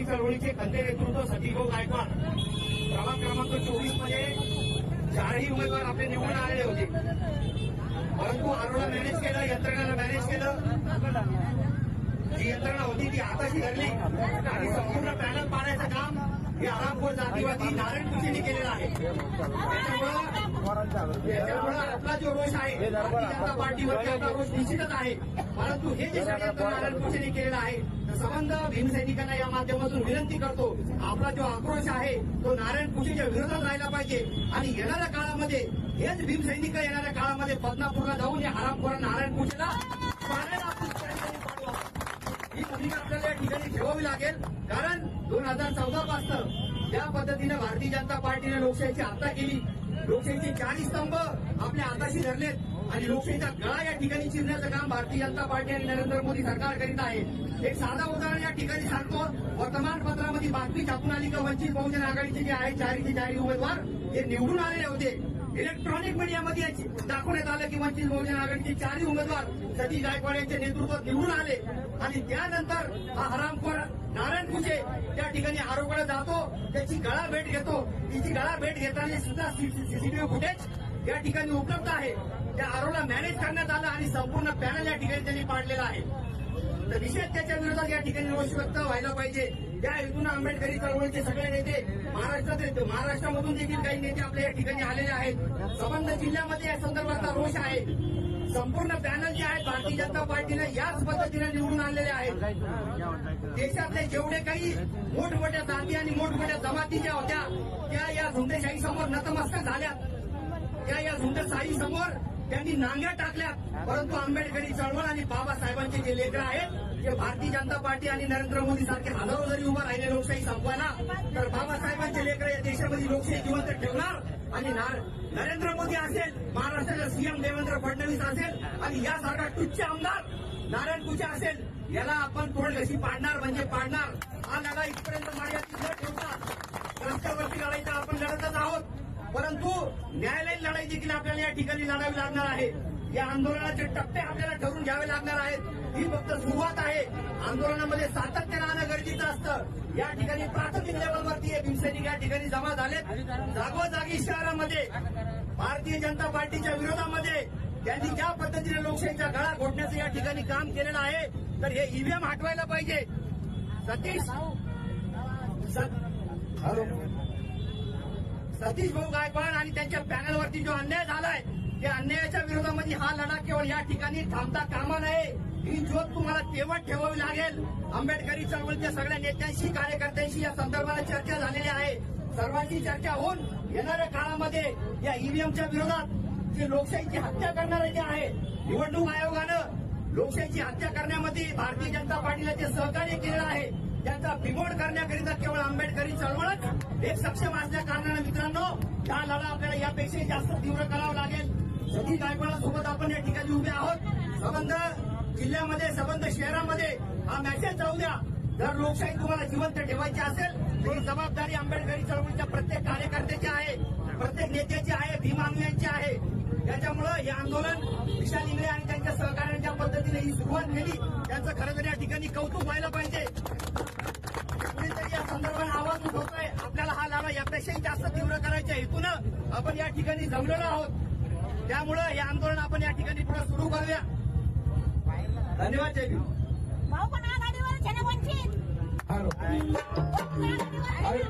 चळवळीचे खंदे नेतृत्व सतीभाऊ गायकवाड प्रभाग क्रमांक 24 मध्ये 4ही उमेदवार आपले निवडून आलेले होते, परंतु आरोला मॅनेज केलं, यंत्रणेला मॅनेज केलं. जी यंत्रणा होती ती हाताशी धरली आणि संपूर्ण पॅनल पाडायचं काम हे आरामखोर जातीवादी नारायण कुचेंनी केलेलं आहे. त्याच्यामुळे आपला जो रोष आहे भारतीय जनता पार्टीवरती आपला रोष निश्चितच आहे, परंतु हे जे षडयंत्र नारायण कुचेंनी केलेलं आहे तर संबंध भीमसैनिकांना या माध्यमातून विनंती करतो, आपला जो आक्रोश आहे तो नारायण कुचेंच्या विरोधात राहिला पाहिजे आणि येणाऱ्या काळामध्ये हेच भीमसैनिक येणाऱ्या काळामध्ये बदनापूरला जाऊन या हरामखोर नारायण कुचेला मारायला ही भूमिका आपल्याला या ठिकाणी ठेवावी लागेल. कारण 2014 पासून ज्या पद्धतीने भारतीय जनता पार्टीने लोकशाहीची हत्या केली, लोकशाहीचे 4 स्तंभ आपल्या हाताशी धरलेत आणि लोकशाहीचा गळा या ठिकाणी चिरण्याचं काम भारतीय जनता पार्टी आणि नरेंद्र मोदी सरकार करीत आहे. एक साधा उदाहरण या ठिकाणी सांगतो. वर्तमानपत्रामध्ये बातमी छापून आली का वंचित बहुजन आघाडीचे जे आहेत 4 उमेदवार हे निवडून आलेले होते. इलेक्ट्रॉनिक मीडियामध्ये दाखवण्यात आलं की वंचित बहुजन आघाडीचे 4 उमेदवार सतीश गायकवाड यांच्या नेतृत्वात निवडून आले आणि त्यानंतर हा हरामखोर नारायण कुचे त्या ठिकाणी आरोपकडे जातो, त्याची गळा भेट घेतो. तिची गळा भेट घेताना सुद्धा सीसीटीव्ही फुटेज या ठिकाणी उपलब्ध आहे. त्या आरोपला मॅनेज करण्यात आलं आणि संपूर्ण पॅनल या ठिकाणी त्यांनी पाडलेला आहे. तर निषेध त्याच्या विरोधात या ठिकाणी रोष व्यक्त व्हायला पाहिजे. त्या हेतून आंबेडकरी चळवळीचे सगळे नेते महाराष्ट्रामधून देखील काही नेते आपल्या या ठिकाणी आलेले आहेत. संबंध जिल्ह्यामध्ये या संदर्भातला रोष आहे. संपूर्ण पॅनल जे आहेत भारतीय जनता पार्टीने याच पद्धतीने निवडून आणलेले आहेत. देशातले जेवढे काही मोठमोठ्या जाती आणि मोठमोठ्या जमाती ज्या होत्या त्या या झुंडशाही समोर नतमस्तक झाल्यात. त्या या झुंडशाही समोर त्यांनी नांग्या टाकल्या, परंतु आंबेडकरी चळवळ आणि बाबासाहेबांचे जे लेकरं आहेत ते भारतीय जनता पार्टी आणि नरेंद्र मोदी सारखे हजारो जरी उभं राहिले लोकशाही संपवायला, तर बाबासाहेबांचे लेकरं या देशामध्ये लोकशाही जिवंत ठेवणार आणि नरेंद्र मोदी असेल, महाराष्ट्राचे सीएम देवेंद्र फडणवीस असेल आणि यासारखा तुच्छ आमदार नारायण कुचे असेल, याला आपण तोडकशी पाडणार म्हणजे पाडणार. हा लढा इथपर्यंत मर्यादित न ठेवता रस्त्यावरती लढाईचा आपण लढतच आहोत, परंतु न्यायालयीन लढाई देखील आपल्याला या ठिकाणी लढावी लागणार आहे. या आंदोलनाचे टप्पे आपल्याला ठरवून घ्यावे लागणार आहेत. ही फक्त सुरुवात आहे. आंदोलनामध्ये सातत्य राहणं गरजेचं असतं. या ठिकाणी प्राथमिक लेवलवरती हे भीमसैनिक या ठिकाणी जमा झालेत. जागोजागी शहरामध्ये भारतीय जनता पार्टीच्या विरोधामध्ये त्यांनी ज्या पद्धतीने लोकशाहीचा गळा घोटण्याचं या ठिकाणी काम केलेलं आहे, तर हे ईव्हीएम हटवायला पाहिजे. सतीश भाऊ गायकवाड आणि त्यांच्या पॅनलवरती जो अन्याय झालाय त्या अन्यायाच्या विरोधामध्ये हा लढा केवळ या ठिकाणी थांबता कामा नये. ही ज्योत तुम्हाला तेवढ ठेवावी लागेल. आंबेडकरी चळवळीच्या सगळ्या नेत्यांशी कार्यकर्त्यांशी या संदर्भात चर्चा झालेली आहे. सर्वांची चर्चा होऊन येणाऱ्या काळामध्ये या ईव्हीएमच्या विरोधात जे लोकशाहीची हत्या करणारे जे आहे, निवडणूक आयोगानं लोकशाहीची हत्या करण्यामध्ये भारतीय जनता पार्टीला जे सहकार्य केलेलं आहे त्याचा बिमोड करण्याकरिता केवळ आंबेडकरी चळवळच एक सक्षम असल्या कारणाने मित्रांनो हा लढा आपल्याला यापेक्षाही जास्त तीव्र करावा लागेल. सतीश गायकवाडासोबत आपण या ठिकाणी उभे आहोत. संबंध जिल्ह्यामध्ये संबंध शहरामध्ये हा मेसेज जाऊ द्या. जर लोकशाही तुम्हाला जिवंत ठेवायची असेल तर ही जबाबदारी आंबेडकरी चळवळीच्या प्रत्येक कार्यकर्त्याची आहे, प्रत्येक नेत्याची आहे, भीमानुयांची आहे. त्याच्यामुळं हे आंदोलन विशाल इंगळे आणि त्यांच्या सहकार्याने ज्या पद्धतीने ही सुरुवात केली त्यांचं खरं तर या ठिकाणी कौतुक व्हायला पाहिजे. कुणीतरी या संदर्भात आवाज उठवतोय. आपल्याला हा लढा यापेक्षाही जास्त तीव्र करायच्या हेतूनं आपण या ठिकाणी जमलेलो आहोत. त्यामुळं हे आंदोलन आपण या ठिकाणी पुढे सुरू करूया. धन्यवाद. जय भीम. अरे